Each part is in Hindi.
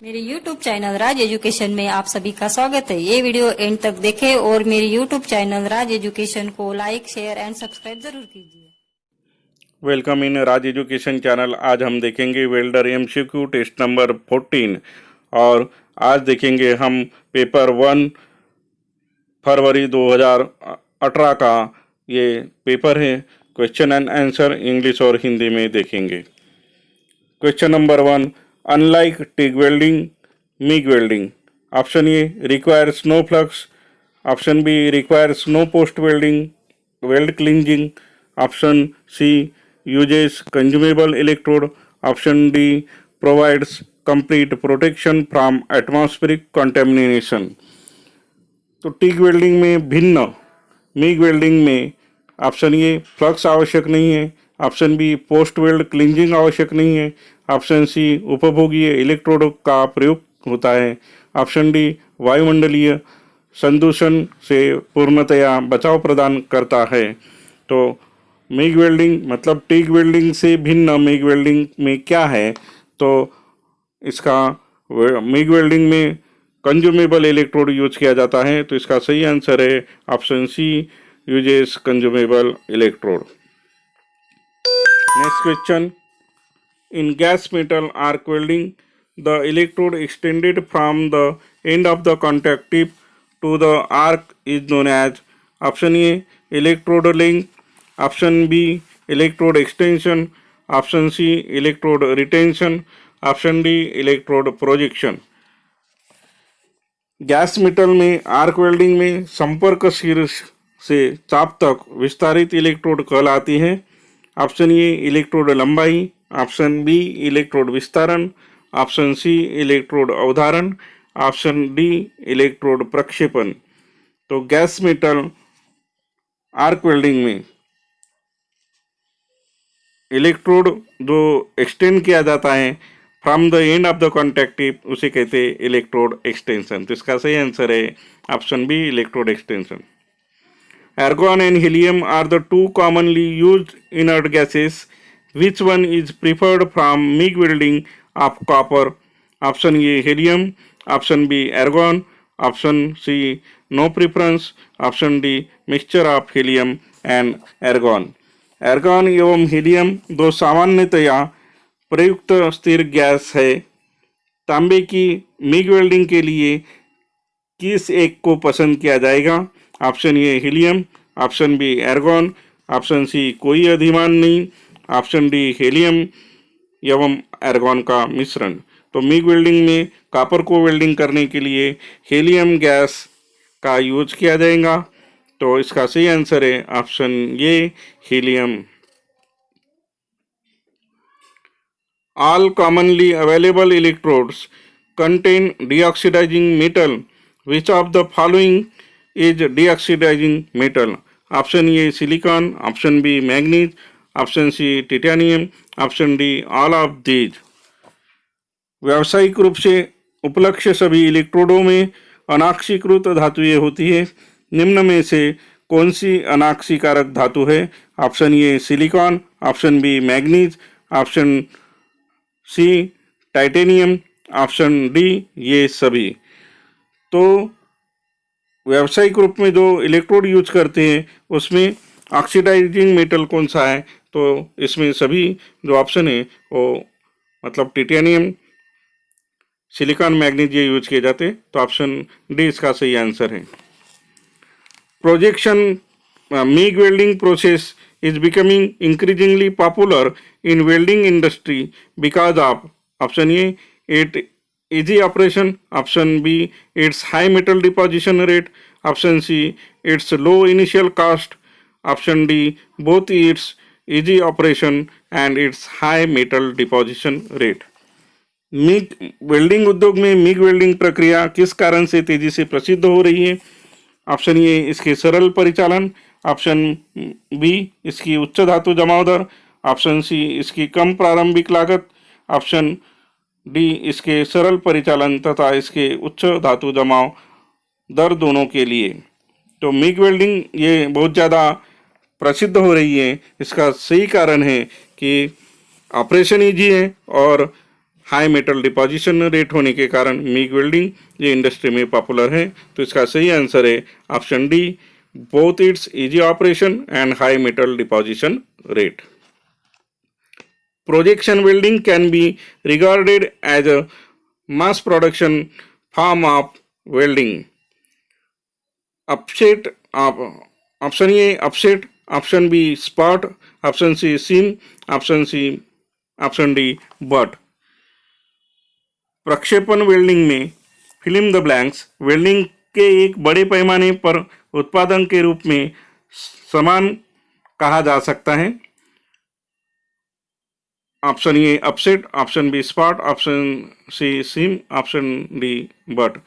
मेरे YouTube चैनल राज एजुकेशन में आप सभी का स्वागत है। ये वीडियो एंड तक देखें और मेरे YouTube चैनल राज एजुकेशन को लाइक, शेयर एंड सब्सक्राइब जरूर कीजिए। Welcome in Raj education channel. आज हम देखेंगे वेल्डर एमसीक्यू टेस्ट नंबर 14 और आज देखेंगे हम पेपर 1 फरवरी 2018 का ये पेपर है। क्वेश्चन एंड आंसर इंग्लिश और हिंदी में देखेंगे। Question number 1, unlike TIG welding, MIG welding. Option A requires no flux, option B requires no post welding, weld cleansing, option C uses consumable electrode, option D provides complete protection from atmospheric contamination। तो टिग वेल्डिंग में भिन्न, मिग वेल्डिंग में ऑप्शन ए फ्लक्स आवश्यक नहीं है, option B post weld cleansing आवश्यक नहीं है, ऑप्शन सी उपभोगीय इलेक्ट्रोड का प्रयोग होता है, ऑप्शन डी वायुमंडलीय संदूषण से पूर्णतया बचाव प्रदान करता है। तो मिग वेल्डिंग मतलब टिग वेल्डिंग से भिन्न मिग वेल्डिंग में क्या है, तो इसका मिग वेल्डिंग में कंज्यूमेबल इलेक्ट्रोड यूज किया जाता है। तो इसका सही आंसर है option C uses consumable electrode. Next question, in gas metal arc welding the electrode extended from the end of the contact tip to the arc is known as, option A electrode link, option B electrode extension, option C electrode retention, option D electrode projection. Gas metal में आर्क वेल्डिंग में संपर्क शीर्ष से चाप तक विस्तारित इलेक्ट्रोड कहलाती है। ऑप्शन ए इलेक्ट्रोड लंबाई, ऑप्शन बी इलेक्ट्रोड विस्तारण, ऑप्शन सी इलेक्ट्रोड अवधारण, ऑप्शन डी इलेक्ट्रोड प्रक्षेपण। तो गैस मेटल आर्क वेल्डिंग में इलेक्ट्रोड जो एक्सटेंड किया जाता है from the end of the contact tip उसे कहते हैं इलेक्ट्रोड एक्सटेंशन। तो इसका सही आंसर है option B electrode extension. Argon and helium are the two commonly used inert gases, which one is preferred from MIG welding of copper, option A helium, option B argon, option C no preference, option D mixture of helium and argon. Argon एवं हीलियम दो सामान्यतया प्रयुक्त स्थिर गैस है। तांबे की मिग वेल्डिंग के लिए किस एक को पसंद किया जाएगा, option A helium, option B argon, option C कोई अधिमान नहीं, ऑप्शन डी हीलियम एवं आर्गन का मिश्रण। तो मिग वेल्डिंग में कॉपर को वेल्डिंग करने के लिए हीलियम गैस का यूज किया जाएगा। तो इसका सही आंसर है option A helium. All commonly available electrodes contain deoxidizing metal, which of the following is deoxidizing metal, option A silicon, option B manganese, option C titanium, option D all of these. व्यावसायिक रूप से उपलब्ध सभी इलेक्ट्रोडों में अनाक्सीकृत धातुएं होती है। निम्न में से कौन सी अनाक्सीकारक धातु है, option A silicon, option B manganese, option C titanium, option D ये सभी। तो व्यावसायिक रूप में जो इलेक्ट्रोड यूज करते हैं उसमें ऑक्सीडाइजिंग मेटल कौन सा है, तो इसमें सभी जो ऑप्शन है वो मतलब टाइटेनियम, सिलिकॉन, मैग्नीज ये यूज किए जाते हैं। तो ऑप्शन डी इसका सही आंसर है। Projection MIG welding process is becoming increasingly popular in welding industry because of, option A its easy operation, option B its high metal deposition rate, option C its low initial cost, option D both its easy operation and its high metal deposition rate। MiG welding उद्योग में मिग वेल्डिंग प्रक्रिया किस कारण से तेजी से प्रसिद्ध हो रही है, ऑप्शन ए इसके सरल परिचालन, ऑप्शन बी इसकी उच्च धातु जमाव दर, ऑप्शन सी इसकी कम प्रारंभिक लागत, ऑप्शन डी इसके सरल परिचालन तथा इसके उच्च धातु जमाव दर दोनों के लिए। तो मिग वेल्डिंग ये बहुत ज़्यादा प्रसिद्ध हो रही है। इसका सही कारण है कि ऑपरेशन ईजी है और हाई मेटल डिपॉजिशन रेट होने के कारण मिग वेल्डिंग ये इंडस्ट्री में पॉपुलर है। तो इसका सही आंसर है option D, both it's easy operation and high metal deposition rate. Projection welding can be regarded as a mass production form of welding. Upset, option A upset, option B spot, option C seam, option D butt. प्रक्षेपण वेल्डिंग में फिलिम द ब्लैंक्स वेल्डिंग के एक बड़े पैमाने पर उत्पादन के रूप में समान कहा जा सकता है। Option A upset, option B spot, option C seam, option D butt.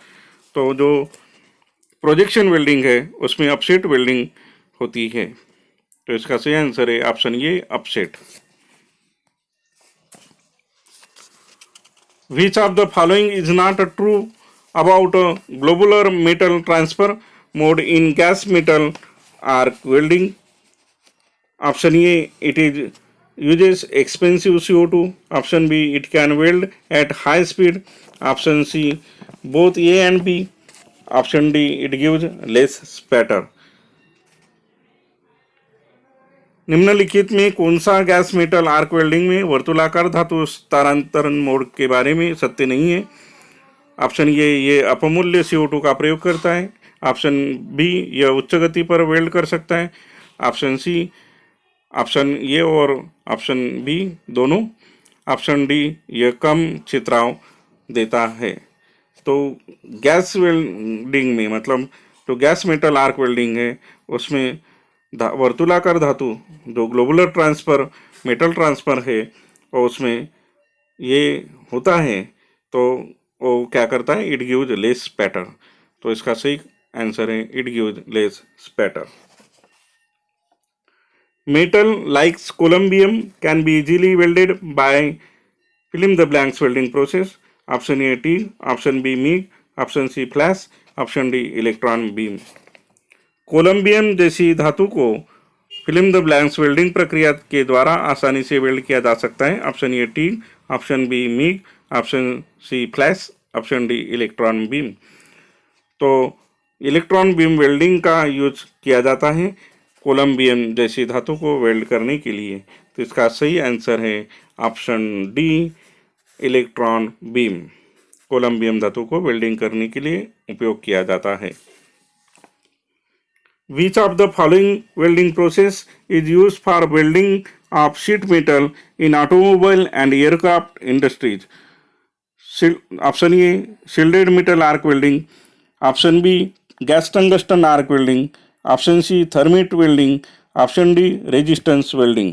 तो जो प्रोजेक्शन वेल्डिंग है उसमें अपसेट वेल्डिंग होती है। तो इसका सही आंसर है option A upset. Which of the following is not true about a globular metal transfer mode in gas metal arc welding? Option A, it is uses expensive CO2. Option B, it can weld at high speed. Option C, both A and B. Option D, it gives less spatter. निम्नलिखित में कौन सा गैस मेटल आर्क वेल्डिंग में वर्तुलाकार धातु स्थानांतरण मोड के बारे में सत्य नहीं है? ऑप्शन ए, ये अपमूल्य CO2 का प्रयोग करता है। ऑप्शन बी, यह उच्च गति पर वेल्ड कर सकता है। ऑप्शन सी, ऑप्शन ए और ऑप्शन बी दोनों। ऑप्शन डी, यह कम छितराव देता है। तो गैस वेल्डिंग में मतलब जो गैस मेटल आर्क वेल्डिंग है उसमें वर्तुलाकार धातु जो ग्लोबुलर ट्रांसफर मेटल ट्रांसफर है और उसमें ये होता है तो वो क्या करता है, इट गिव्स लेस स्पैटर। तो इसका सही आंसर है it gives less spatter. Metal like columbium can be easily welded by fill in the blanks welding process. Option A TIG, option B MIG, option C flash, option D electron beam. कोलम्बियम जैसी धातु को फिल्म द ब्लैंक्स वेल्डिंग प्रक्रिया के द्वारा आसानी से वेल्ड किया जा सकता है। Option A TIG, option B MIG, option C flash, option D electron beam. तो इलेक्ट्रॉन बीम वेल्डिंग का यूज किया जाता है कोलम्बियम जैसी धातु को वेल्ड करने के लिए। तो इसका सही आंसर है ऑप्शन डी इलेक्ट्रॉन बीम। कोलम्बियम धातु को वेल्डिंग करने के लिए उपयोग किया जाता है। Which of the following welding process is used for welding of sheet metal in automobile and aircraft industries? Option A shielded metal arc welding, option B gas tungsten arc welding, option C thermit welding, option D resistance welding.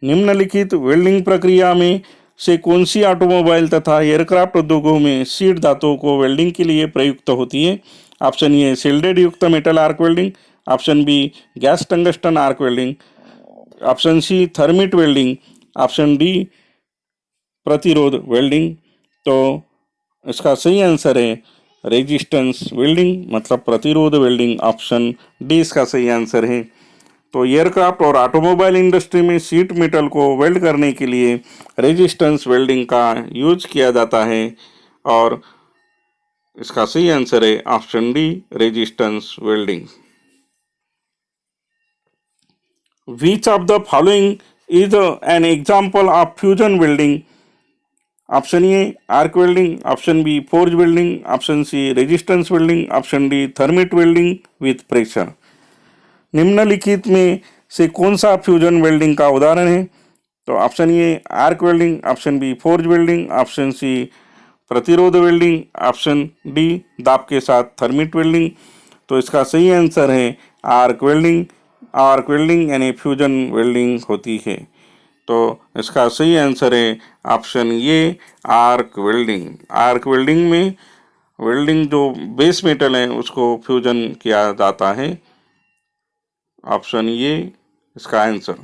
निम्नलिखित वेल्डिंग प्रक्रिया में से कौन सी ऑटोमोबाइल तथा एयरक्राफ्ट उद्योगों में शीट धातुओं को वेल्डिंग के लिए प्रयुक्त होती है? ऑप्शन ए शिल्डेड युक्त metal arc welding, option B gas tungsten arc welding, option C thermit welding, option D प्रतिरोध वेल्डिंग। तो इसका सही आंसर है रेजिस्टेंस वेल्डिंग मतलब प्रतिरोध वेल्डिंग। ऑप्शन डी इसका सही आंसर है। तो एयरक्राफ्ट और ऑटोमोबाइल इंडस्ट्री में शीट मेटल को वेल्ड करने के लिए रेजिस्टेंस वेल्डिंग का यूज किया जाता है और इसका सही आंसर है option D resistance welding. Which of the following is an example of fusion welding? Option A arc welding, option B forge welding, option C resistance welding, option D thermit welding with pressure. निम्नलिखित में से कौन सा फ्यूजन वेल्डिंग का उदाहरण है? तो option A arc welding, option B forge welding, option C प्रतिरोध वेल्डिंग, ऑप्शन डी दाब के साथ थर्मिट वेल्डिंग। तो इसका सही आंसर है आर्क वेल्डिंग। आर्क वेल्डिंग यानी फ्यूजन वेल्डिंग होती है। तो इसका सही आंसर है option A arc welding. Arc welding में वेल्डिंग जो बेस मेटल है उसको फ्यूजन किया जाता है। ऑप्शन ए इसका answer.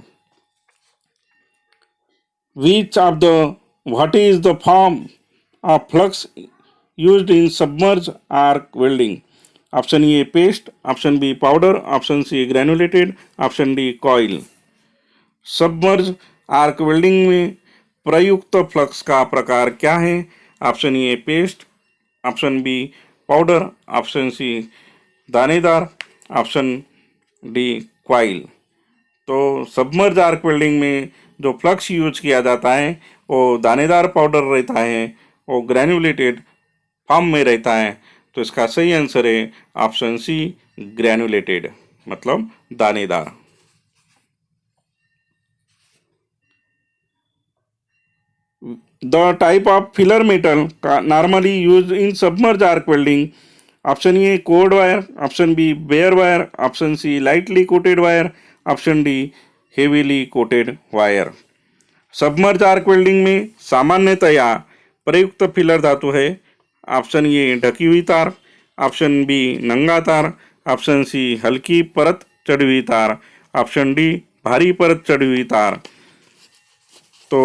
Which of the what is the form of flux used in submerged arc welding? Option A paste, option B powder, option C granulated, option D coil. Submerge arc welding में प्रयुक्त फ्लक्स का प्रकार क्या है? Option A paste, option B powder, option C दानेदार, ऑप्शन डी क्वाइल। तो सबमर्ज आर्क वेल्डिंग में जो फ्लक्स यूज किया जाता है वो दानेदार पाउडर रहता है, वो ग्रैन्युलेटेड फॉर्म में रहता है। तो इसका सही आंसर है ऑप्शन सी ग्रैन्युलेटेड, मतलब दानेदार। The type of filler metal normally used in submerged arc welding. Option A cold wire, option B bare wire, option C lightly coated wire, option D heavily coated wire. Submerge arc welding में सामान्यतया प्रयुक्त फिलर धातु है। ऑप्शन ए ढकी हुई तार, ऑप्शन बी नंगा तार, ऑप्शन सी हल्की परत चढ़ी हुई तार, ऑप्शन डी भारी परत चढ़ी हुई तार। तो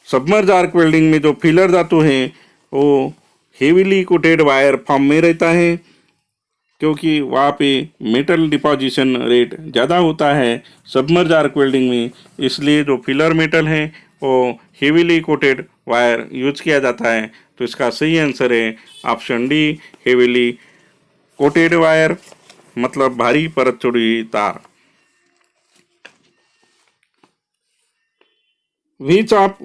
सबमर्ज आर्क वेल्डिंग में जो फिलर धातु है वो हेवीली कोटेड वायर फॉर्म में रहता है, क्योंकि वहाँ पे मेटल डिपॉजिशन रेट ज़्यादा होता है सबमर्ज आर्क वेल्डिंग में, इसलिए जो फिलर मेटल है वो हेवीली कोटेड वायर यूज किया जाता है। तो इसका सही आंसर है option D heavily coated wire, मतलब भारी परत चढ़ी हुई तार। Which of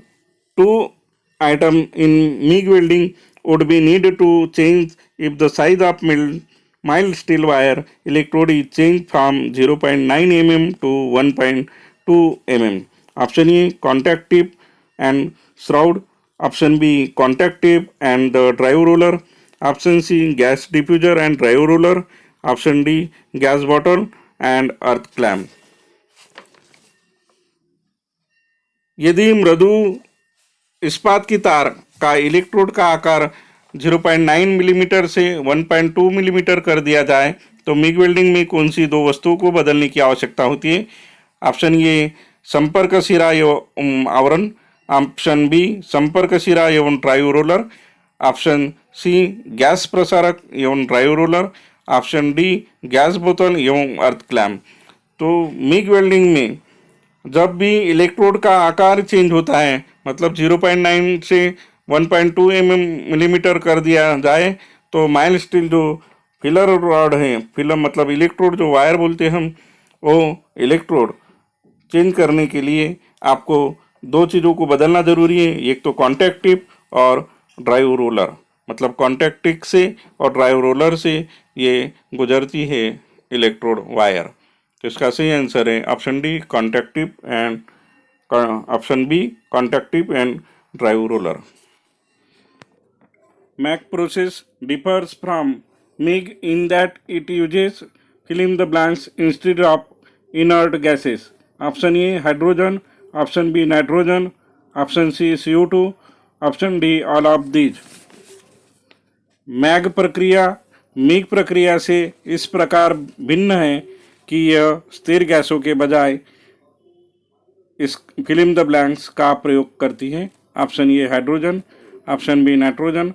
two items in MIG welding would be needed to change if the size of mild steel wire electrode is changed from 0.9 mm to 1.2 mm? Option A contact tip and shroud, option B contact tip and the drive roller, option C gas diffuser and drive roller, option D gas bottle and earth clamp. यदि मृदु इस्पात की तार का इलेक्ट्रोड का आकार 0.9 मिलीमीटर से 1.2 मिलीमीटर कर दिया जाए तो मिग वेल्डिंग में कौन सी दो वस्तुओं को बदलने की आवश्यकता होती है? ऑप्शन ए संपर्क सिरा एवं आवरण, ऑप्शन बी संपर्क सिरा एवं drive roller, option C gas प्रसारक एवं drive roller, option D gas बोतल एवं अर्थ क्लैम्प। तो मिग वेल्डिंग में जब भी इलेक्ट्रोड का आकार चेंज होता है, मतलब 0.9 से 1.2 मिलीमीटर कर दिया जाए तो माइल्ड स्टील जो फिलर रॉड है, फिलर मतलब इलेक्ट्रोड जो वायर बोलते हैं हम, वो इलेक्ट्रोड चेंज करने के लिए आपको दो चीज़ों को बदलना ज़रूरी है। एक तो कॉन्टैक्ट टिप और ड्राइव रोलर, मतलब कॉन्टैक्ट टिप से और ड्राइव रोलर से ये गुजरती है इलेक्ट्रोड वायर। तो इसका सही आंसर है option D contact tip and option B contact tip and drive roller. MAG process differs from MIG in that it uses fill in the blanks instead of inert gases. Option A hydrogen, option B nitrogen, option C CO2, option D all of these. MAG प्रक्रिया मिग प्रक्रिया से इस प्रकार भिन्न है कि यह स्थिर गैसों के बजाय इस फिल इन द ब्लैंक्स का प्रयोग करती है। Option A hydrogen, option B nitrogen,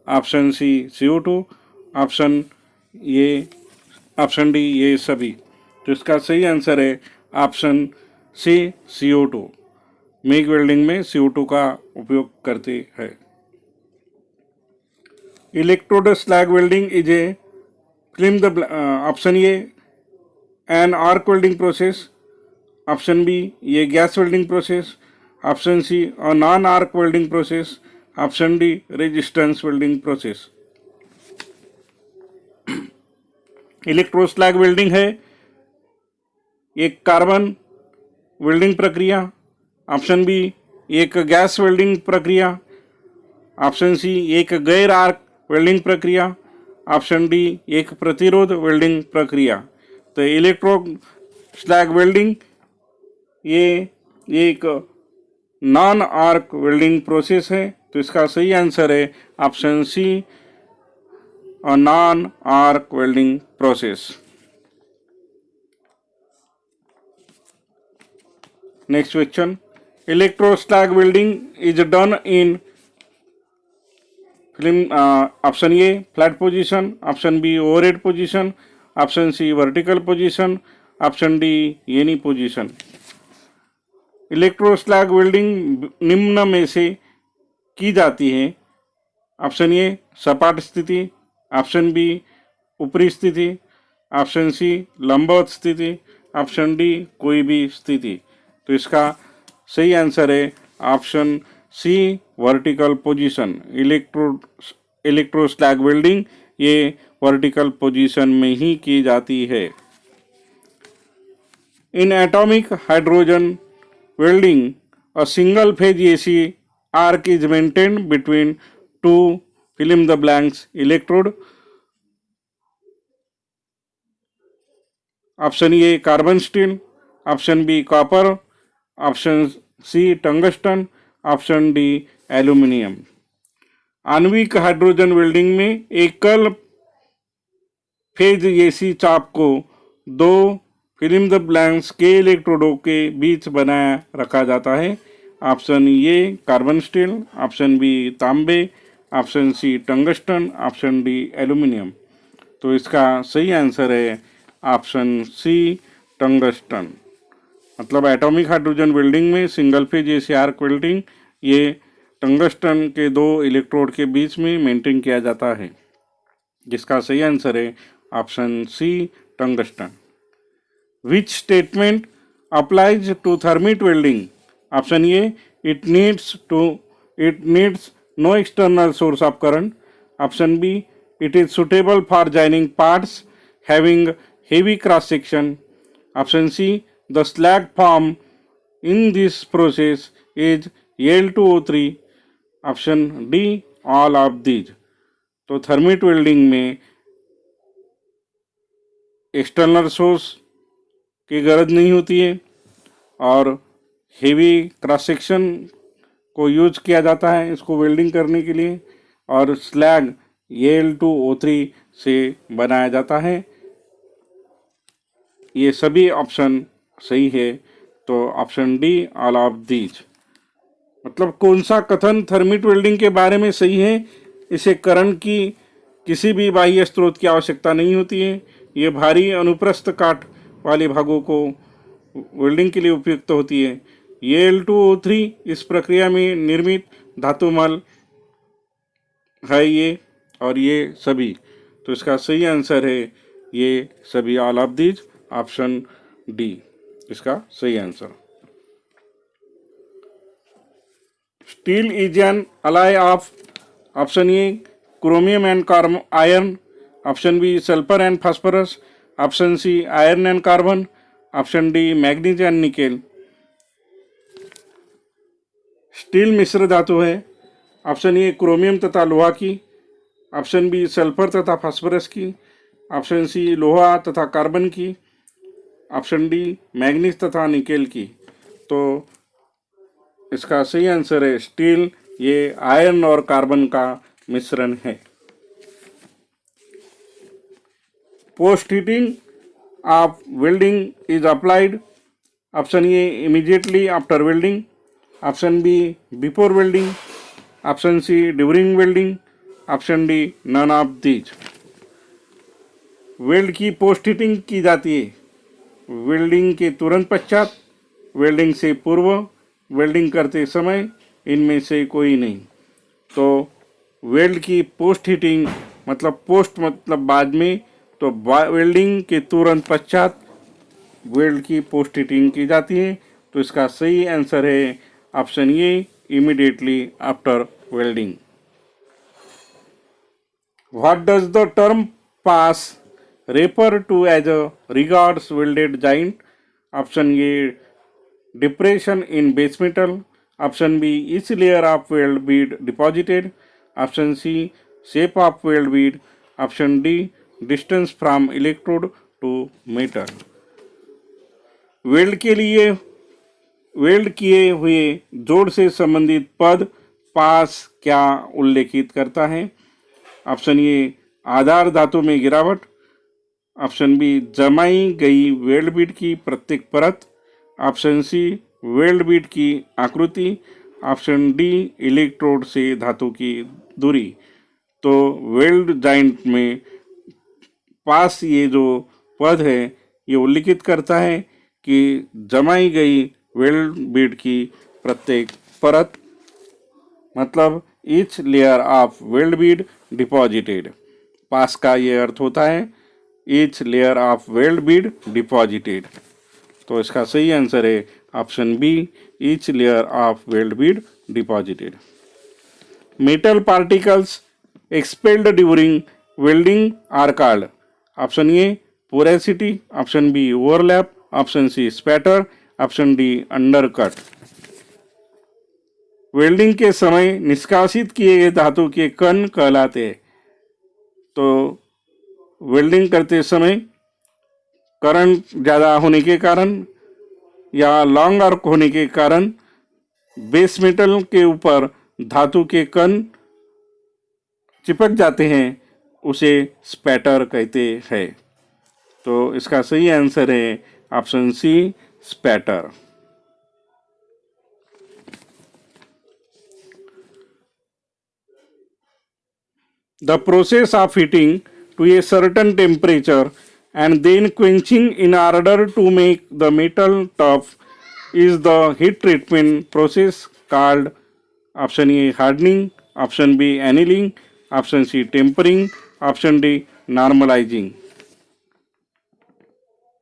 option C CO2, option D ये सभी। तो इसका सही आंसर है option C CO2। MiG welding में CO2 का उपयोग करते हैं। Electrode slag welding is a film the option A an arc welding process, option B ये gas welding process, option C a non arc welding process, option D resistance welding process. Electroslag welding है एक कार्बन वेल्डिंग प्रक्रिया, ऑप्शन बी एक गैस वेल्डिंग प्रक्रिया, ऑप्शन सी एक गैर आर्क वेल्डिंग प्रक्रिया, ऑप्शन डी एक प्रतिरोध वेल्डिंग प्रक्रिया। तो इलेक्ट्रो स्लैग वेल्डिंग ये एक नॉन आर्क वेल्डिंग प्रोसेस है। तो इसका सही आंसर है option C a non arc welding process. Next question, electroslag welding is done in film option A flat position, option B overhead position, option C vertical position, option D any position. Electroslag welding निम्न में से की जाती है। ऑप्शन ए सपाट स्थिति, ऑप्शन बी ऊपरी स्थिति, ऑप्शन सी लंबवत स्थिति, ऑप्शन डी कोई भी स्थिति। तो इसका सही आंसर है option C vertical position. Electroslag welding ये वर्टिकल पोजीशन में ही की जाती है। In atomic hydrogen welding, a single phase AC arc is maintained between two fill in the blanks electrode. Option A carbon steel, option B copper, option C tungsten, option D aluminium. आणविक हाइड्रोजन वेल्डिंग में एकल फेज एसी चाप को दो फिल इन द ब्लैंक्स के इलेक्ट्रोडों के बीच बनाया रखा जाता है। Option A carbon steel, option B तांबे, option C tungsten, option D aluminium. तो इसका सही आंसर है ऑप्शन सी टंगस्टन। मतलब एटॉमिक हाइड्रोजन वेल्डिंग में single phase AC arc welding ये टंगस्टन के दो इलेक्ट्रोड के बीच में मेंटेन किया जाता है, जिसका सही आंसर है option C tungsten. Which statement applies to thermite welding? Option A, it needs no external source of current. Option B, it is suitable for joining parts having heavy cross section. Option C, the slag formed in this process is Al2O3. Option D, all of these. तो थर्मिट वेल्डिंग में एक्सटर्नल सोर्स की गरज नहीं होती है और हेवी क्रॉस सेक्शन को यूज किया जाता है इसको वेल्डिंग करने के लिए, और स्लैग Al2O3 से बनाया जाता है। ये सभी ऑप्शन सही है, तो option D all of these. मतलब कौन सा कथन थर्मिट वेल्डिंग के बारे में सही है? इसे करंट की किसी भी बाह्य स्रोत की आवश्यकता नहीं होती है। ये भारी अनुप्रस्थ काट वाले भागों को वेल्डिंग के लिए उपयुक्त होती है। ये Al2O3 इस प्रक्रिया में निर्मित धातुमल है ये, और ये सभी। तो इसका सही आंसर है ये सभी, all of these, option D इसका सही answer. Steel is an alloy of option A chromium and iron, option B sulphur and phosphorus, option C iron and carbon, option D manganese and nickel. Steel मिश्र धातु है। ऑप्शन ए क्रोमियम तथा लोहा की, ऑप्शन बी सल्फर तथा फास्फोरस की, ऑप्शन सी लोहा तथा कार्बन की, ऑप्शन डी मैग्नीज तथा निकेल की। तो इसका सही आंसर है स्टील, ये आयरन और कार्बन का मिश्रण है। Post heating of welding is applied. Option A immediately after welding, option B before welding, option C during welding, option D none of these. Weld की पोस्ट हीटिंग की जाती है वेल्डिंग के तुरंत पश्चात, वेल्डिंग से पूर्व, वेल्डिंग करते समय, इनमें से कोई नहीं। तो वेल्ड की पोस्ट हीटिंग मतलब पोस्ट मतलब बाद में, तो वेल्डिंग के तुरंत पश्चात वेल्ड की पोस्ट हीटिंग की जाती है। तो इसका सही आंसर है option A immediately after welding. What does the term pass refer to as a regards welded joint? Option A depression in base metal, option B each layer of weld bead deposited, option C shape of weld bead, option D distance from electrode to metal. Weld के लिए वेल्ड किए हुए जोड़ से संबंधित पद पास क्या उल्लेखित करता है? ऑप्शन ए आधार धातु में गिरावट, ऑप्शन बी जमाई गई वेल्ड बीड की प्रत्येक परत, ऑप्शन सी वेल्ड बीड की आकृति, ऑप्शन डी इलेक्ट्रोड से धातु की दूरी। तो वेल्ड जॉइंट में पास ये जो पद है ये उल्लिखित करता है कि जमाई गई वेल्ड बीड की प्रत्येक परत, मतलब each layer of weld bead deposited. Pass का ये अर्थ होता है each layer of weld bead deposited. तो इसका सही आंसर है option B, each layer of weld bead deposited. Metal particles expelled during welding are called. Option A porosity, option B overlap, option C spatter, option D undercut. Welding के समय निष्कासित किए गए धातु के कण कहलाते हैं। तो वेल्डिंग करते समय करंट ज़्यादा होने के कारण या लॉन्ग आर्क होने के कारण बेस मेटल के ऊपर धातु के कण चिपक जाते हैं, उसे स्पैटर कहते हैं। तो इसका सही आंसर है option C, spatter. The process of heating to a certain temperature and then quenching in order to make the metal tough is the heat treatment process called option A hardening, option B annealing, option C tempering, option D normalizing।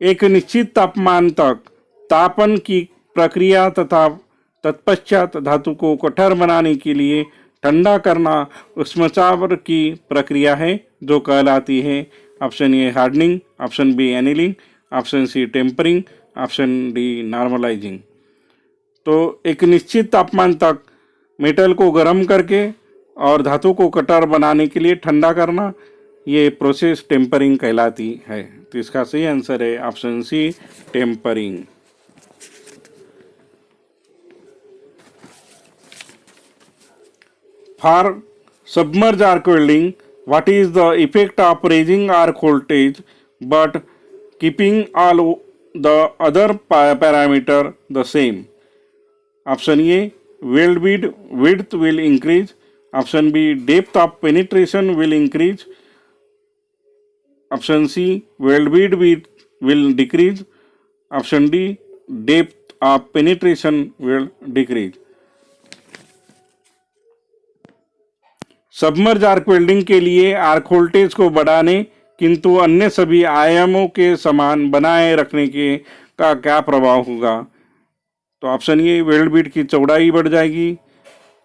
एक निश्चित तापमान तक तापन की प्रक्रिया तथा तत्पश्चात धातु को कठोर बनाने के लिए ठंडा करना उष्माचार की प्रक्रिया है जो कहलाती है option A hardening, option B annealing, option C tempering, option D normalising. तो एक निश्चित तापमान तक मेटल को गर्म करके और धातु को कठोर बनाने के लिए ठंडा करना, ये प्रोसेस टेम्परिंग कहलाती है। तो इसका सही आंसर है option C, tempering. For submerged arc welding, what is the effect of raising arc voltage but keeping all the other parameter the same? Option A, weld bead width will increase. Option B, depth of penetration will increase. Option C, weld bead width will decrease. Option D, depth of penetration will decrease. Submerge arc welding के लिए आर्क वोल्टेज को बढ़ाने किंतु अन्य सभी आयामों के समान बनाए रखने के का क्या प्रभाव होगा? तो ऑप्शन ए, वेल्ड बीड की चौड़ाई बढ़ जाएगी।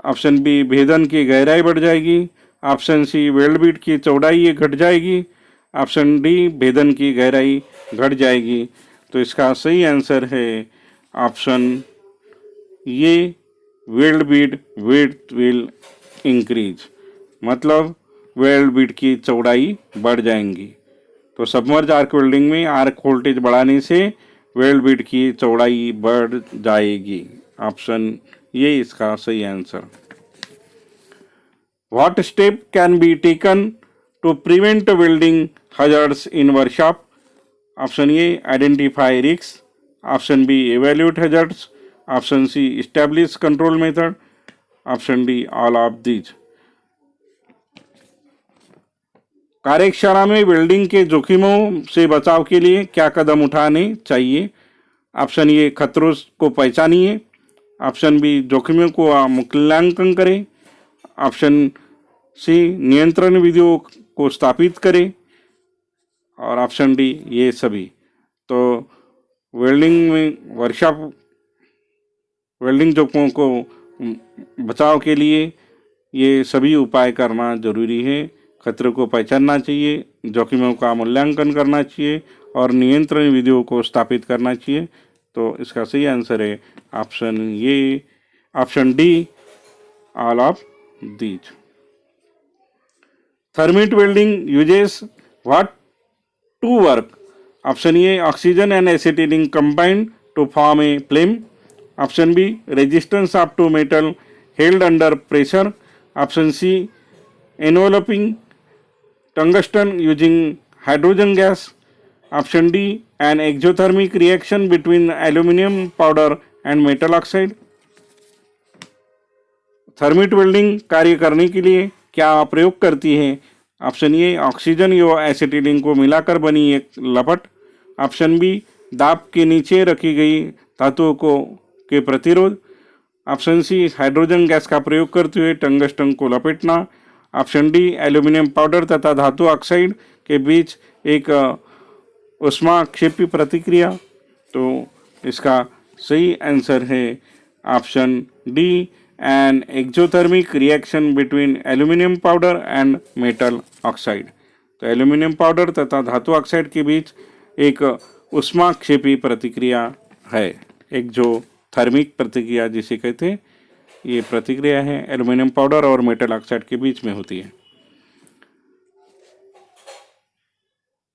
ऑप्शन बी, भेदन की गहराई बढ़ जाएगी। ऑप्शन सी, वेल्ड बीड की चौड़ाई घट जाएगी। ऑप्शन डी, भेदन की गहराई घट जाएगी। तो इसका सही आंसर है option A, weld Beed width will increase, मतलब वेल्ड बीड की चौड़ाई बढ़ जाएंगी। तो सबमर्ज आर्क वेल्डिंग में आर्क वोल्टेज बढ़ाने से वेल्ड बीड की चौड़ाई बढ़ जाएगी। ऑप्शन ये इसका सही answer. What step can be taken to prevent welding hazards in workshop? Option A, identify risk. Option B, evaluate hazards। Option C, establish control method। Option D, all of these. कार्यशाला में वेल्डिंग के जोखिमों से बचाव के लिए क्या कदम उठाने चाहिए? ऑप्शन ए, खतरों को पहचानिए। ऑप्शन बी, जोखिमों को मूल्यांकन करें। ऑप्शन सी, नियंत्रण विधियों को स्थापित करें। और ऑप्शन डी, ये सभी। तो वेल्डिंग में वर्कशॉप वेल्डिंग जोखिमों को बचाव के लिए ये सभी उपाय करना जरूरी है। खतरों को पहचानना चाहिए, जोखिमों का मूल्यांकन करना चाहिए और नियंत्रण विधियों को स्थापित करना चाहिए। तो इसका सही आंसर है option A, option D, all of these. Thermit welding uses what to work? Option A, oxygen and acetylene combined to form a flame. Option B, resistance of two metal held under pressure. Option C, enveloping tungsten using hydrogen gas. Option D, an exothermic reaction between aluminum powder and metal oxide. Thermit welding कार्य करने के लिए क्या प्रयोग करती है? ऑप्शन ए, ऑक्सीजन या एसिटिलीन को मिलाकर बनी एक लपट। ऑप्शन बी, दाब के नीचे रखी गई धातुओं को के प्रतिरोध। ऑप्शन सी हाइड्रोजन गैस का प्रयोग करते हुए टंगस्टन को लपेटना। ऑप्शन डी एल्यूमिनियम पाउडर तथा धातु ऑक्साइड के बीच एक ऊष्माक्षेपी प्रतिक्रिया। तो इसका सही आंसर है option D an exothermic reaction between aluminium powder and metal oxide. तो एल्यूमिनियम पाउडर तथा धातु ऑक्साइड के बीच एक ऊष्माक्षेपी प्रतिक्रिया है, एक्सोथर्मिक प्रतिक्रिया जिसे कहते हैं। ये प्रतिक्रिया है एल्यूमिनियम पाउडर और मेटल ऑक्साइड के बीच में होती है।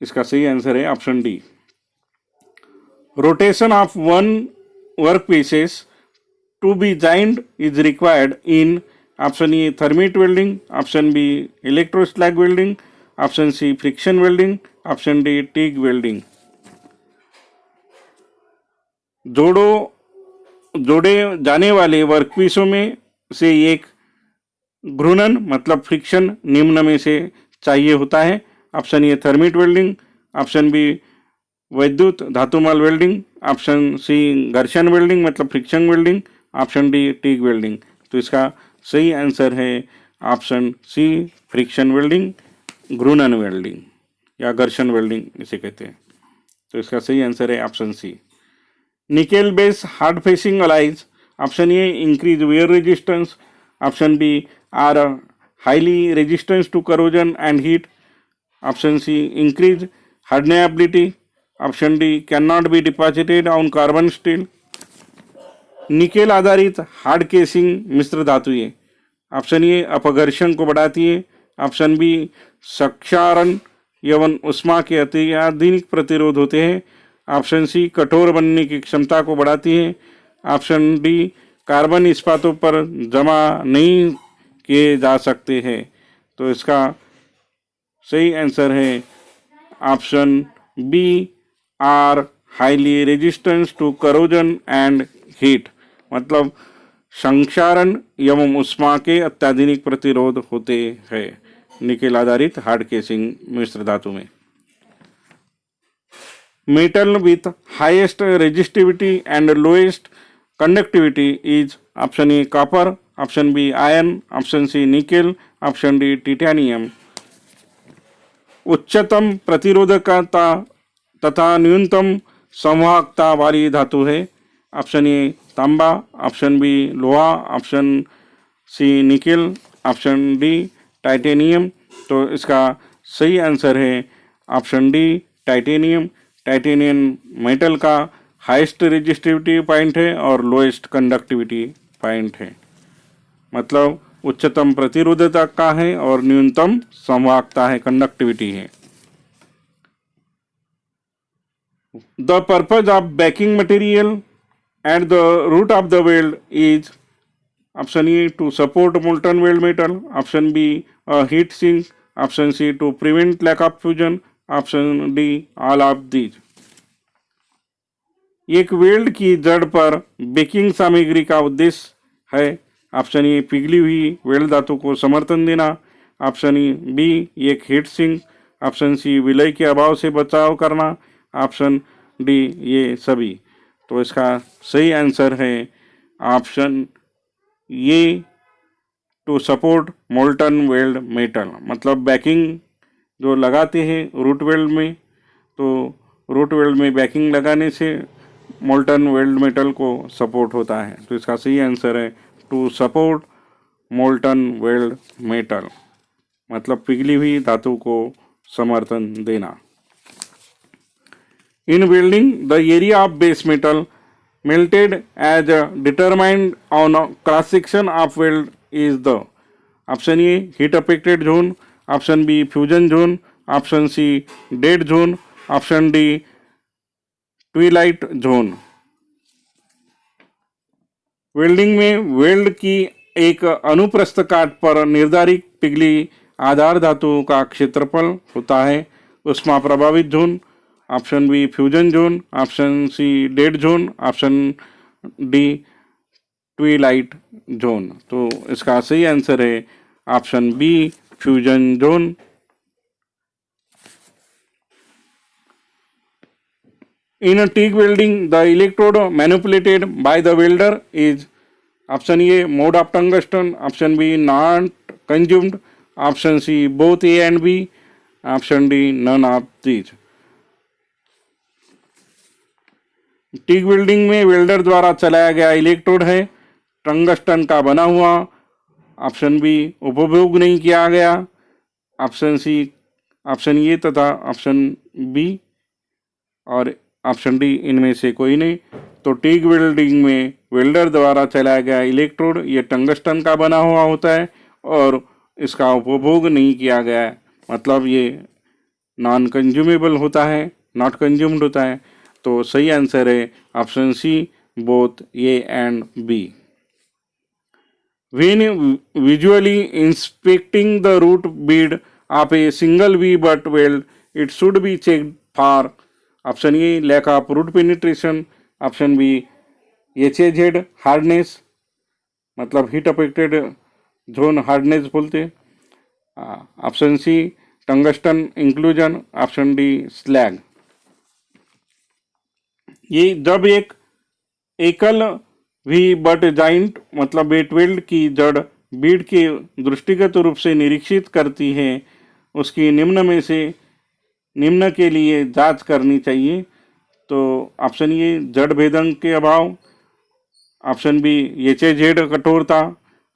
इसका सही आंसर है option D. Rotation of one work pieces to be joined is required in option A thermit welding, option B electroslag welding, option C friction welding, option D TIG welding. जोड़े जाने वाले वर्कपीसों में से एक घूर्णन मतलब फ्रिक्शन निम्न में से चाहिए होता है। Option A thermit welding, option B वैद्युत धातुमल वेल्डिंग, ऑप्शन सी घर्षण वेल्डिंग मतलब friction welding, option D TIG welding. तो इसका सही आंसर है ऑप्शन सी फ्रिक्शन वेल्डिंग, घूर्णन वेल्डिंग या घर्षण वेल्डिंग इसे कहते हैं। तो इसका सही आंसर है option C. Nickel base hard facing alloys, option A increase wear resistance, option B are highly resistance to corrosion and heat, option C increase hardenability, option D can not be deposited on carbon steel. Nickel आधारित हार्ड केसिंग मिश्र धातुएं, ऑप्शन ए अपघर्षण को बढ़ाती है, ऑप्शन बी क्षारण एवं उष्मा के अत्यधिक प्रतिरोध होते हैं, ऑप्शन सी कठोर बनने की क्षमता को बढ़ाती है, ऑप्शन डी कार्बन इस्पातों पर जमा नहीं किए जा सकते हैं। तो इसका सही आंसर है option B are highly resistance to corrosion and heat, मतलब संक्षारण एवं उष्मा के अत्याधुनिक प्रतिरोध होते हैं निकेल आधारित हार्ड केसिंग मिश्र धातु में। Metal with highest resistivity and lowest conductivity is option A copper, option B iron, option C nickel, option D titanium. उच्चतम प्रतिरोधकता तथा न्यूनतम संवाहकता वाली धातु है, ऑप्शन ए तांबा, ऑप्शन बी लोहा, option C nickel, option D titanium. तो इसका सही आंसर है option D titanium. Titanium metal का हाईएस्ट रेजिस्टिविटी पॉइंट है और लोएस्ट कंडक्टिविटी पॉइंट है, मतलब उच्चतम प्रतिरोधकता का है और न्यूनतम संवाहकता है, कंडक्टिविटी है। The purpose of backing material at the root of the weld is option A to support molten weld metal, option B heat sink, option C to prevent lack of fusion, option D all of these. एक वेल्ड की जड़ पर बेकिंग सामग्री का उद्देश्य है, ऑप्शन ए पिघली हुई वेल्ड धातु को समर्थन देना, ऑप्शन बी एक हीट सिंक, ऑप्शन सी विलय के अभाव से बचाव करना, ऑप्शन डी ये सभी। तो इसका सही आंसर है option A to support molten weld metal, मतलब बैकिंग जो लगाते हैं रूट वेल्ड में, तो रूट वेल्ड में बैकिंग लगाने से मोल्टन वेल्ड मेटल को सपोर्ट होता है। तो इसका सही आंसर है to support molten weld metal, मतलब पिघली हुई धातु को समर्थन देना। In welding the area of base metal melted as determined on a cross section of weld is the option A heat affected zone, option B fusion zone, option C dead zone, option D twilight zone। Welding में वेल्ड की एक अनुप्रस्थ काट पर निर्धारित पिघली आधार धातु का क्षेत्रफल होता है उष्मा प्रभावित zone, option B fusion zone, option C dead zone, option D twilight zone. तो इसका सही आंसर है option B fusion zone. In a TIG welding, the electrode manipulated by the welder is option A mode of tungsten, option B not consumed, option C both A and B, option D none of these. TIG welding में वेल्डर द्वारा चलाया गया इलेक्ट्रोड है टंगस्टन का बना हुआ, ऑप्शन बी उपभोग नहीं किया गया, ऑप्शन सी ऑप्शन ए तथा ऑप्शन बी और ऑप्शन डी इनमें से कोई नहीं। तो टिग वेल्डिंग में वेल्डर द्वारा चलाया गया इलेक्ट्रोड ये टंगस्टन का बना हुआ होता है और इसका उपभोग नहीं किया गया है, मतलब ये नॉन कंज्यूमेबल होता है, नॉट कंज्यूम्ड होता है। तो सही आंसर है option C both A and B. When visually inspecting the root bead of a single V-butt weld, it should be checked for option A lack of root penetration, option B HAZ hardness मतलब हीट अफेक्टेड जोन हार्डनेस बोलते, option C tungsten inclusion, option D slag. ये जब एक एकल भी बट जॉइंट मतलब बेट वेल्ड की जड़ बीड के दृष्टिगत रूप से निरीक्षित करती है, उसकी निम्न में से निम्न के लिए जांच करनी चाहिए। तो ऑप्शन ए जड़ भेदन के अभाव, ऑप्शन बी HAZ कठोरता,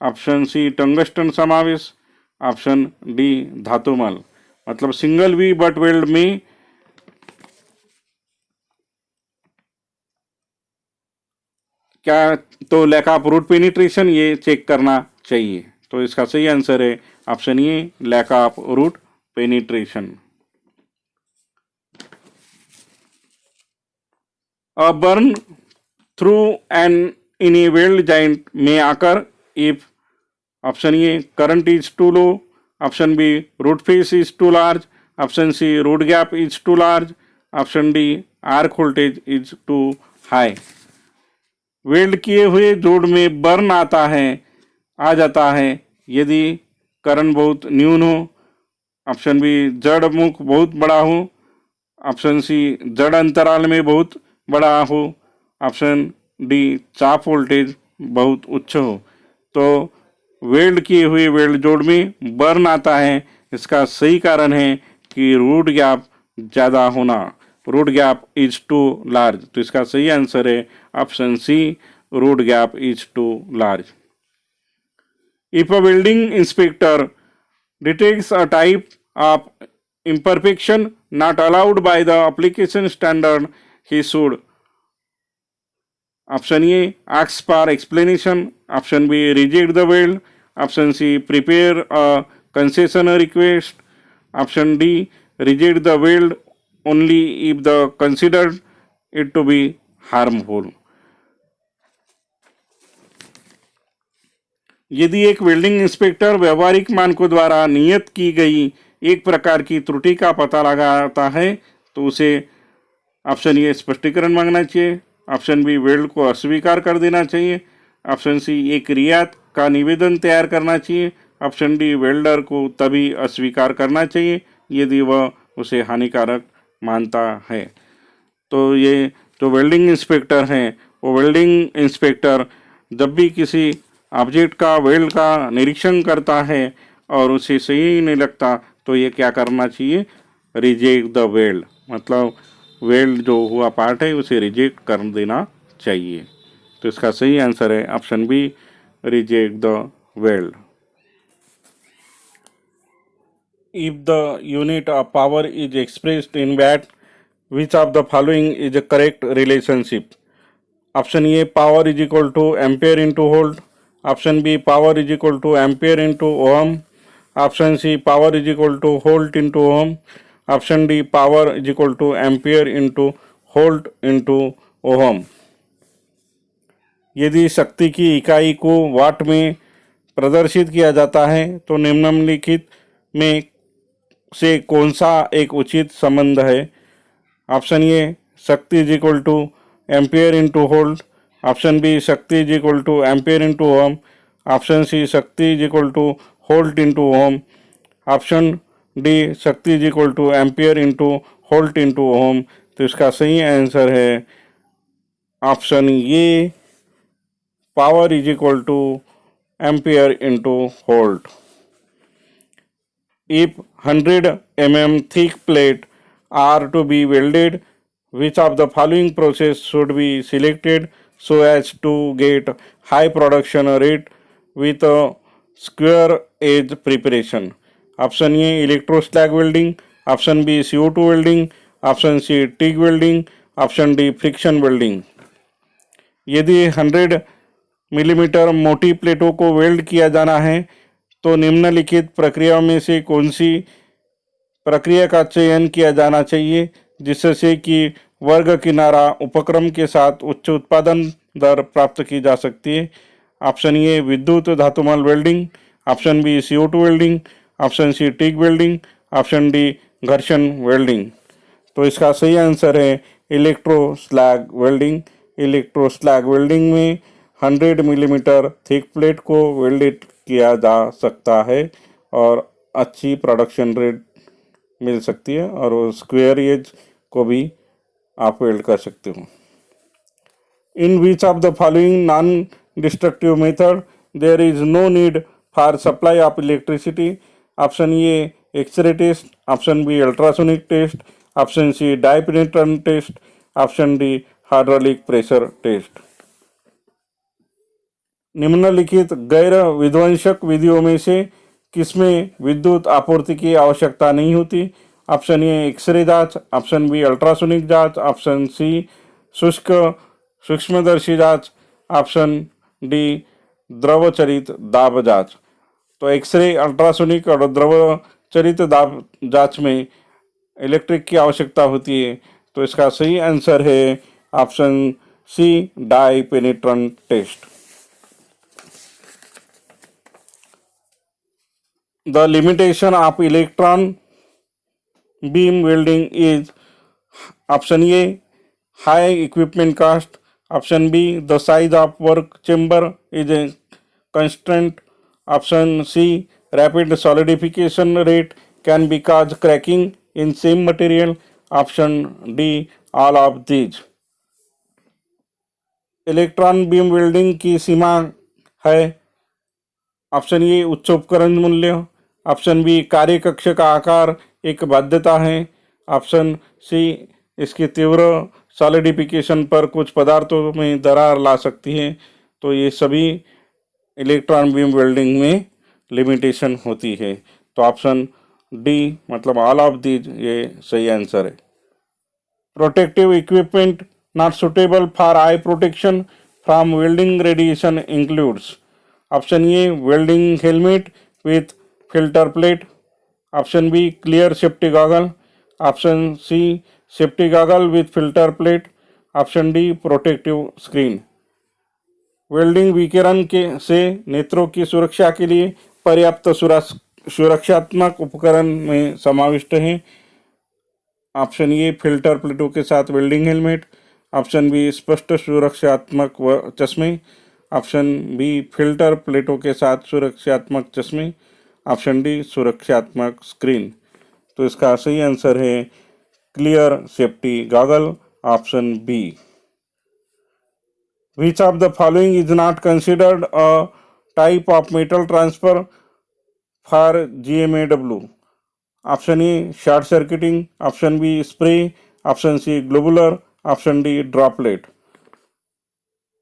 ऑप्शन सी टंगस्टन समावेश, ऑप्शन डी धातुमल। मतलब सिंगल वी बट वेल्ड में क्या तो लैक ऑफ रूट पेनिट्रेशन ये चेक करना चाहिए। तो इसका सही आंसर है option A lack of root penetration. A burn through an in a weld joint may occur if option A current is too low, option B root face is too large, option C root gap is too large, option D arc voltage is too high। Weld किए हुए जोड़ में बर्न आ जाता है यदि करंट बहुत न्यून हो, ऑप्शन बी जड़ मुख बहुत बड़ा हो, ऑप्शन सी जड़ अंतराल में बहुत बड़ा हो, ऑप्शन डी चाप वोल्टेज बहुत उच्च हो। तो वेल्ड किए हुए वेल्ड जोड़ में बर्न आता है, इसका सही कारण है कि रूट गैप ज़्यादा होना, root gap is too large. तो इसका सही आंसर है option C root gap is too large. If a welding inspector detects a type of imperfection not allowed by the application standard, he should option A ask for explanation, option B reject the weld, option C prepare a concession request, option D reject the weld only if the considered it to be harmful। यदि एक वेल्डिंग इंस्पेक्टर व्यवहारिक मानकों द्वारा नियत की गई एक प्रकार की त्रुटि का पता लगाता है तो उसे ऑप्शन ए स्पष्टीकरण मांगना चाहिए, ऑप्शन बी वेल्ड को अस्वीकार कर देना चाहिए, ऑप्शन सी एक रियायत का निवेदन तैयार करना चाहिए, ऑप्शन डी वेल्डर को तभी अस्वीकार करना चाहिए यदि वह उसे हानिकारक मानता है। तो ये जो वेल्डिंग इंस्पेक्टर हैं वो वेल्डिंग इंस्पेक्टर जब भी किसी ऑब्जेक्ट का वेल्ड का निरीक्षण करता है और उसे सही नहीं लगता तो ये क्या करना चाहिए, रिजेक्ट द वेल्ड, मतलब वेल्ड जो हुआ पार्ट है उसे रिजेक्ट कर देना चाहिए। तो इसका सही आंसर है option B reject the weld. If the unit of power is expressed in watt which of the following is a correct relationship, option A power is equal to ampere into volt, option B power is equal to ampere into ohm, option C power is equal to volt into ohm, option D power is equal to ampere into volt into ohm. यदि शक्ति की इकाई को वाट में प्रदर्शित किया जाता है तो निम्नलिखित में से कौन सा एक उचित संबंध है, ऑप्शन ए शक्ति is equal to ampere into volt, option B शक्ति is equal to ampere into ohm, option C शक्ति is equal to volt into ohm, option D शक्ति is equal to ampere into volt into ohm. तो इसका सही आंसर है option A, power is equal to ampere into volt. If 100 mm thick plate are to be welded, which of the following process should be selected so as to get high production rate with a square edge preparation? Option A, electroslag welding. Option B, CO2 welding. Option C, TIG welding. Option D, friction welding. यदि 100 मिलीमीटर मोटी प्लेटों को वेल्ड किया जाना है तो निम्नलिखित प्रक्रियाओं में से कौन सी प्रक्रिया का चयन किया जाना चाहिए जिससे कि वर्ग किनारा उपक्रम के साथ उच्च उत्पादन दर प्राप्त की जा सकती है? ऑप्शन ए, विद्युत धातुमल welding. Option B, CO2 welding. Option C, TIG welding. Option D, घर्षण वेल्डिंग. तो इसका सही आंसर है इलेक्ट्रोस्लैग वेल्डिंग. इलेक्ट्रोस्लैग वेल्डिंग में 100 मिलीमीटर थिक प्लेट को वेल्डेड किया जा सकता है और अच्छी प्रोडक्शन रेट मिल सकती है और वो स्क्वायर एज को भी आप वेल्ड कर सकते हो. In which of the following non destructive method there is no need for supply of electricity? Option A, X ray test. Option B, ultrasonic test. Option C, dye penetrant test. Option D, hydraulic pressure test. निम्नलिखित गैर विध्वंसक विधियों में से किसमें विद्युत आपूर्ति की आवश्यकता नहीं होती? ऑप्शन ए, एक्सरे जांच. ऑप्शन बी, अल्ट्रासोनिक जांच. ऑप्शन सी, शुष्क सूक्ष्मदर्शी जांच. ऑप्शन डी, द्रवचरित दाब जांच. तो एक्सरे, अल्ट्रासोनिक और द्रवचरित दाब जांच में इलेक्ट्रिक की आवश्यकता होती है. तो इसका सही आंसर है option C, dye penetrant test. The limitation of electron beam welding is option A, high equipment cost. Option B, the size of work chamber is a constraint. Option C, rapid solidification rate can be cause cracking in same material. Option D, all of these. Electron beam welding की सीमा है ऑप्शन ए, उच्च उपकरण मूल्य. ऑप्शन बी, कार्य कक्ष का आकार एक बाध्यता है. ऑप्शन सी, इसकी तीव्र सॉलिडिफिकेशन पर कुछ पदार्थों में दरार ला सकती है. तो ये सभी इलेक्ट्रॉन बीम वेल्डिंग में लिमिटेशन होती है. तो ऑप्शन डी मतलब ऑल ऑफ दीज ये सही आंसर है. Protective equipment not suitable for I protection from welding radiation includes. Option A, welding helmet with filter plate. Option B, clear safety goggle. Option C, safety goggle with filter plate. Option D, protective screen. Welding विकिरण के से नेत्रों की सुरक्षा के लिए पर्याप्त सुरक्षात्मक उपकरण में समाविष्ट हैं. ऑप्शन ए, फिल्टर प्लेटों के साथ वेल्डिंग हेलमेट. ऑप्शन बी, स्पष्ट सुरक्षात्मक चश्मे. ऑप्शन बी, फिल्टर प्लेटों के साथ सुरक्षात्मक चश्मे. ऑप्शन डी, सुरक्षात्मक स्क्रीन. तो इसका सही आंसर है clear safety goggle. Option B. Which of the following is not considered a type of metal transfer for GMAW? Option A, short circuiting. Option B, spray. Option C, globular. Option D, droplet.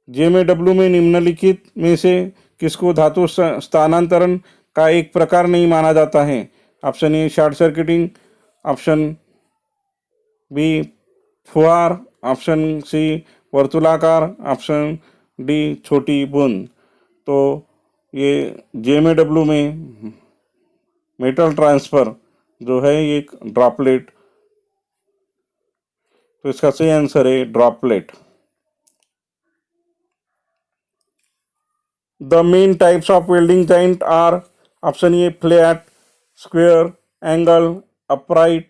GMAW में निम्नलिखित में से किसको धातु स्थानांतरण का एक प्रकार नहीं माना जाता है? Option A, short circuiting. Option B, फुहार. ऑप्शन सी, वर्तुलाकार. ऑप्शन डी, छोटी बूंद. तो ये GMAW में मेटल ट्रांसफर जो है एक ड्रॉपलेट. तो इसका सही आंसर है droplet. The main types of welding joint are option A, flat, square, angle, upright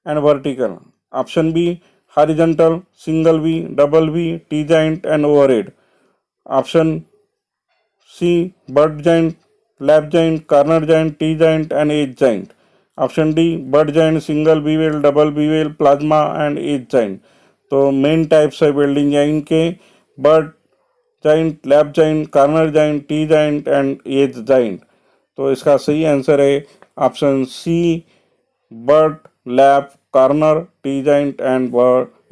and vertical. Option B, horizontal, single V, double V, T joint and overhead. Option C, butt joint, lap joint, corner joint, T joint and edge joint. Option D butt joint, single bevel, double bevel, plasma and edge joint. तो मेन टाइप्स है वेल्डिंग जॉइंट के butt joint, lap joint, corner joint, T joint and edge joint. तो इसका सही आंसर है option C butt, lap, corner, T joint and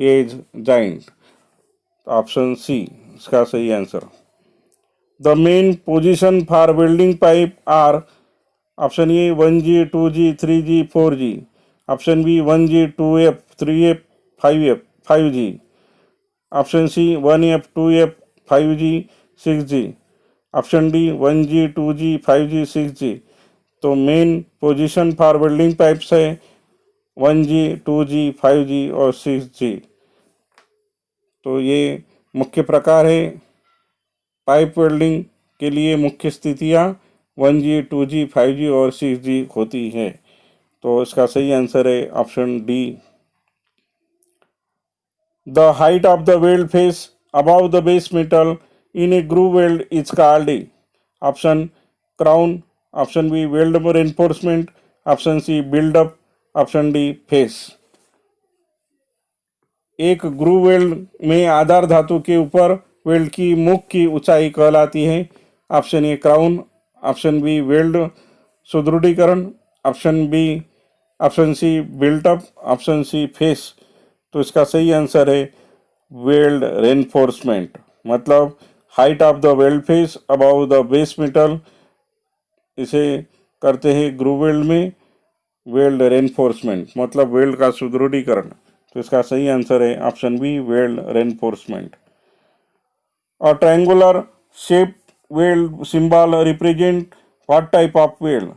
edge joint. Option C इसका सही answer. The main position for welding pipe are option A 1G, 2G, 3G, 4G। Option B 1G, 2F, 3F, 5F, 5G। Option C 1F, 2F, 5G, 6G। Option D 1G, 2G, 5G, 6G। तो main position for welding pipes है 1G, 2G, 5G और 6G। तो ये मुख्य प्रकार है पाइप वेल्डिंग के लिए। मुख्य स्थितियाँ 1G, 2G, 5G और 6G होती है। तो इसका सही आंसर है option D. The height of the weld face above the base metal in a groove weld is called. Option crown, option B weld reinforcement, option C buildup, option D face. एक ग्रूव वेल्ड में आधार धातु के ऊपर वेल्ड की मुख की ऊंचाई कहलाती है। Option A crown, option B weld सुदृढ़ीकरण, option C built up, option C face. तो इसका सही आंसर है वेल्ड रेनफोर्समेंट। मतलब height of the weld face above the base metal, इसे करते हैं ग्रूव वेल्ड में वेल्ड रेनफोर्समेंट, मतलब वेल्ड का सुदृढ़ीकरण। तो इसका सही आंसर है ऑप्शन बी वेल्ड रेनफोर्समेंट। और triangular shape weld symbol represent what type of weld?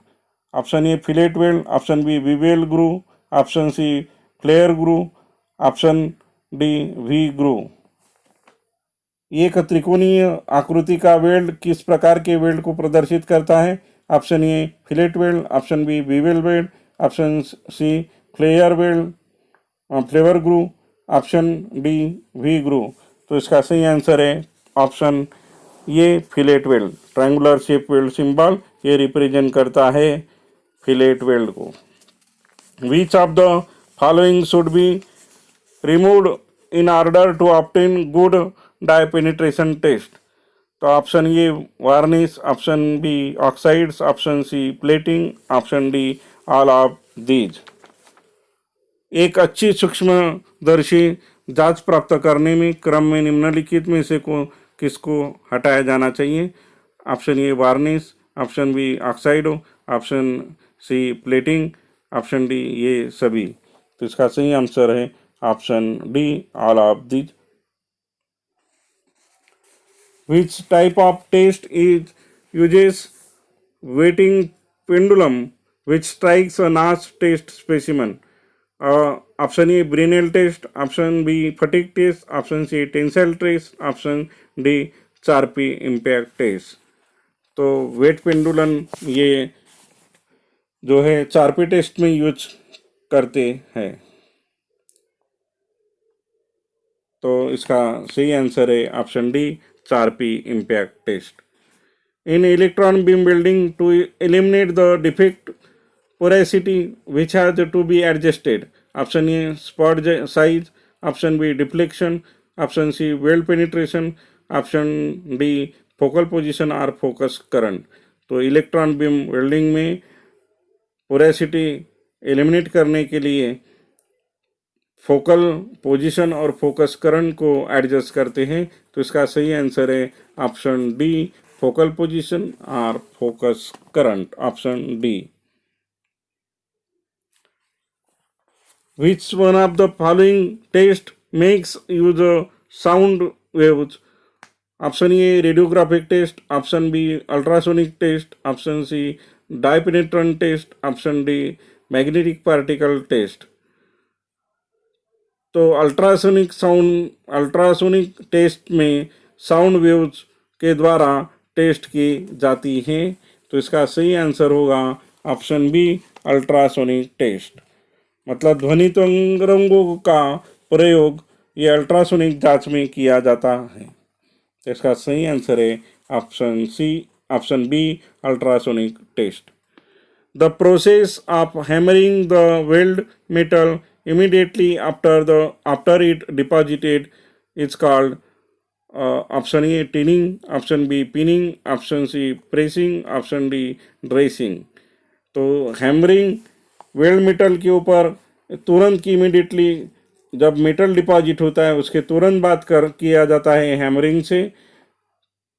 Option A fillet weld, option B bevel groove, option C flare groove, option D V groove. एक त्रिकोणीय आकृति का वेल्ड किस प्रकार के वेल्ड को प्रदर्शित करता है? Option A fillet weld, option B bevel weld, option C flare weld, flavour groove, option D V groove. तो इसका सही आंसर है ऑप्शन ये fillet weld. Triangular shape weld symbol ये रिप्रेजेंट करता है फिलेट वेल्ड को। Which of the following should be removed in order to obtain good dye penetration test? तो option A varnish, option B oxides, option C plating, option D all of these. एक अच्छी सूक्ष्मदर्शी जांच प्राप्त करने में क्रम में निम्नलिखित में से किसको हटाया जाना चाहिए? Option A varnish, option B oxide, option C plating, option D ये सभी। तो इसका सही आंसर है option D all of these. Which type of test uses weighting pendulum which strikes a notch test specimen? Option A Brinell test, option B fatigue test, option C tensile test, option D Charpy impact test। तो वेट पेंडुलम ये जो है चारपी टेस्ट में यूज करते हैं। तो इसका सही आंसर है option D Charpy impact test। In electron beam welding, to eliminate the defect porosity which has to be adjusted? Option A spot size, option B deflection, option C weld penetration, option D focal position or focus current। तो इलेक्ट्रॉन बीम वेल्डिंग में पोरेसिटी एलिमिनेट करने के लिए फोकल पोजीशन और फोकस करंट को एडजस्ट करते हैं। तो इसका सही आंसर है ऑप्शन डी फोकल पोजीशन और focus current, option D. Which one of the following test makes use sound waves? Option A radiographic test, option B ultrasonic test, option C dye penetrant test, option D magnetic particle test. तो अल्ट्रासोनिक टेस्ट में साउंड वेव्स के द्वारा टेस्ट की जाती है। तो इसका सही आंसर होगा ऑप्शन बी अल्ट्रासोनिक टेस्ट। मतलब ध्वनि तरंगों का प्रयोग ये अल्ट्रासोनिक जांच में किया जाता है। तो इसका सही आंसर है option C, option B ultrasonic test. The process of hammering the weld metal immediately after it deposited is called option A tinning, option B pinning, option C pressing, option D dressing. तो हैमरिंग वेल्ड मेटल के ऊपर तुरंत की इमीडिएटली जब मेटल डिपॉजिट होता है उसके तुरंत बाद किया जाता है हैमरिंग से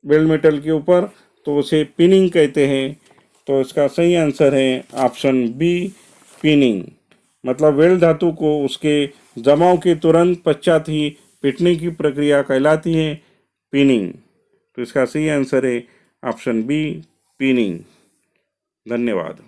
वेल्ड मेटल के ऊपर, तो उसे पिनिंग कहते हैं। तो इसका सही आंसर है ऑप्शन बी पिनिंग। मतलब वेल्ड धातु को उसके जमाव के तुरंत पश्चात ही पीटने की प्रक्रिया कहलाती है पिनिंग। तो इसका सही आंसर है ऑप्शन बी पिनिंग। धन्यवाद।